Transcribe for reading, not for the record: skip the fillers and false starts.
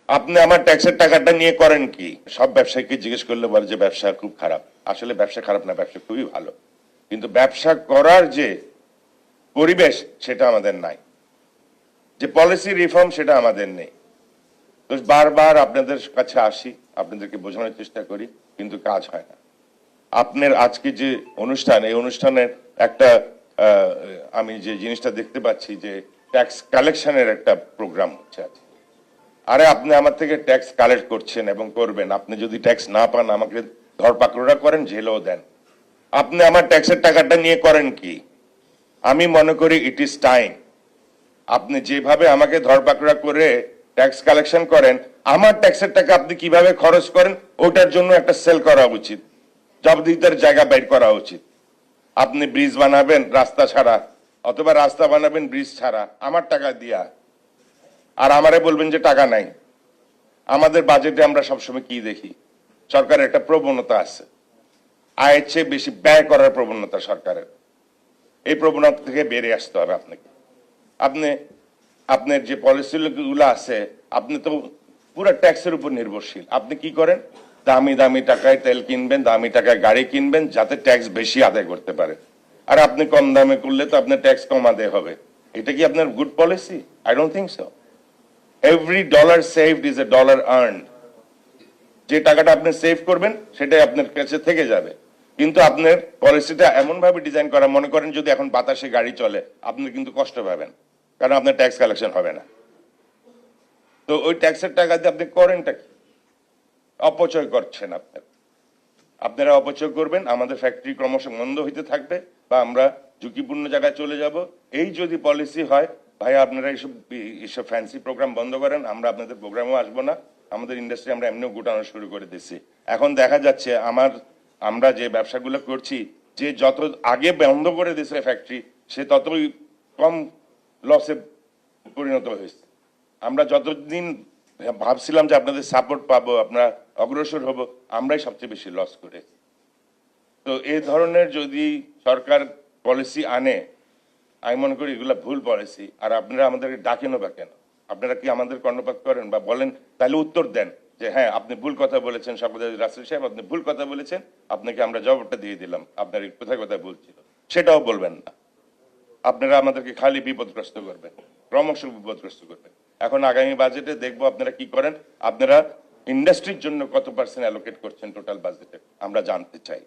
আপনি আমার ট্যাক্সের টাকাটা নিয়ে করেন কি? সব ব্যবসায়ীকে জিজ্ঞেস করলে বলে যে ব্যবসা খুব খারাপ। আসলে ব্যবসা খারাপ না, ব্যবসা খুবই ভালো, কিন্তু ব্যবসা করার যে পরিবেশ সেটা আমাদের নাই, যে পলিসি রিফর্ম সেটা আমাদের নেই। তো বারবার আপনাদের কাছে আসি, আপনাদেরকে বোঝানোর চেষ্টা করি, কিন্তু কাজ হয় না। আপনার আজকে যে অনুষ্ঠান, এই অনুষ্ঠানের একটা আমি যে জিনিসটা দেখতে পাচ্ছি যে ট্যাক্স কালেকশনের একটা প্রোগ্রাম হচ্ছে আজকে। আরে আপনি আমার থেকে ট্যাক্স কালেক্ট করছেন এবং করবেন, আপনি যদি ট্যাক্স না পান আমাকে ধরপাকড়া করেন, জেলেও দেন। আপনি আমার ট্যাক্সের টাকাটা নিয়ে করেন কি? আমি মনে করি ইট ইজ টাইম, আপনি যেভাবে আমাকে ধরপাকড়া করে ট্যাক্স কালেকশন করেন, আমার ট্যাক্সের টাকা আপনি কিভাবে খরচ করেন ওটার জন্য একটা সেল করা উচিত, জবাবদিহিতার জায়গা বের করা উচিত। আপনি ব্রিজ বানাবেন রাস্তা ছাড়া, অথবা রাস্তা বানাবেন ব্রিজ ছাড়া আমার টাকা দিয়া, আর আমারে বলবেন যে টাকা নাই। আমাদের বাজেটে আমরা সবসময় কি দেখি? সরকারের একটা প্রবণতা আছে, আয়ের চেয়ে বেশি ব্যয় করার প্রবণতা সরকারের। এই প্রবণতা থেকে বেরিয়ে আসতে হবে আপনাকে। আপনি আপনার যে পলিসিগুলো আছে, আপনি তো পুরো ট্যাক্সের উপর নির্ভরশীল। আপনি কি করেন? দামি দামি টাকায় তেল কিনবেন, দামি টাকায় গাড়ি কিনবেন, যাতে ট্যাক্স বেশি আদায় করতে পারে। আর আপনি কম দামে করলে তো আপনার ট্যাক্স কম আদায় হবে। এটা কি আপনার good policy? I don't think so. Every dollar saved is a dollar earned. যে টাকাটা আপনি সেভ করবেন সেটাই আপনার কাছে থেকে যাবে। কিন্তু আপনার পলিসিটা এমন ভাবে ডিজাইন করা, মনে করেন যদি এখন বাতাসে গাড়ি চলে, আপনি কিন্তু কষ্ট পাবেন, কারণ আপনার ট্যাক্স কালেকশন হবে না। তো ওই ট্যাক্সের টাকা দিয়ে আপনি করেনটা কি? অপচয় করছেন আপনারা অপচয় করবেন, আমাদের ফ্যাক্টরি ক্রমশ মন্দ হইতে থাকবে, বা আমরা ঝুঁকিপূর্ণ জায়গায় চলে যাব। এই যদি পলিসি হয়, ভাই আপনারা এইসব ফ্যান্সি প্রোগ্রাম বন্ধ করেন, আমরা আপনাদের প্রোগ্রামও আসবো না। আমাদের ইন্ডাস্ট্রি আমরা এমনিও গোটানো শুরু করে দিচ্ছি। এখন দেখা যাচ্ছে আমরা যে ব্যবসাগুলো করছি, যে যত আগে বন্ধ করে দিচ্ছে ফ্যাক্টরি, সে ততই কম লসে পরিণত হয়েছে। আমরা যতদিন ভাবছিলাম যে আপনাদের সাপোর্ট পাবো, আপনারা অগ্রসর হব, আমরাই সবচেয়ে বেশি লস করে। তো এই ধরনের যদি সরকার পলিসি আনে, আমি মনে করি এগুলা ভুল পলিসি। আর আপনারা আমাদেরকে ডাকেনও বা কেন? আপনারা কি আমাদের কর্ণপাত করেন বা বলেন? তাহলে উত্তর দেন যে হ্যাঁ আপনি ভুল কথা বলেছেন, শওকত রাসেল সাহেব আপনি ভুল কথা বলেছেন, আপনাকে আমরা জবাবটা দিয়ে দিলাম, আপনার কোথায় কোথায় ভুল ছিল সেটাও বলবেন না। আপনারা আমাদেরকে খালি বিপদগ্রস্ত করবেন, ক্রমশ বিপদগ্রস্ত করবেন। এখন আগামী বাজেটে দেখবো আপনারা কি করেন। আপনারা ইন্ডাস্ট্রির জন্য কত % অ্যালোকেট করছেন টোটাল বাজেটে, আমরা জানতে চাই।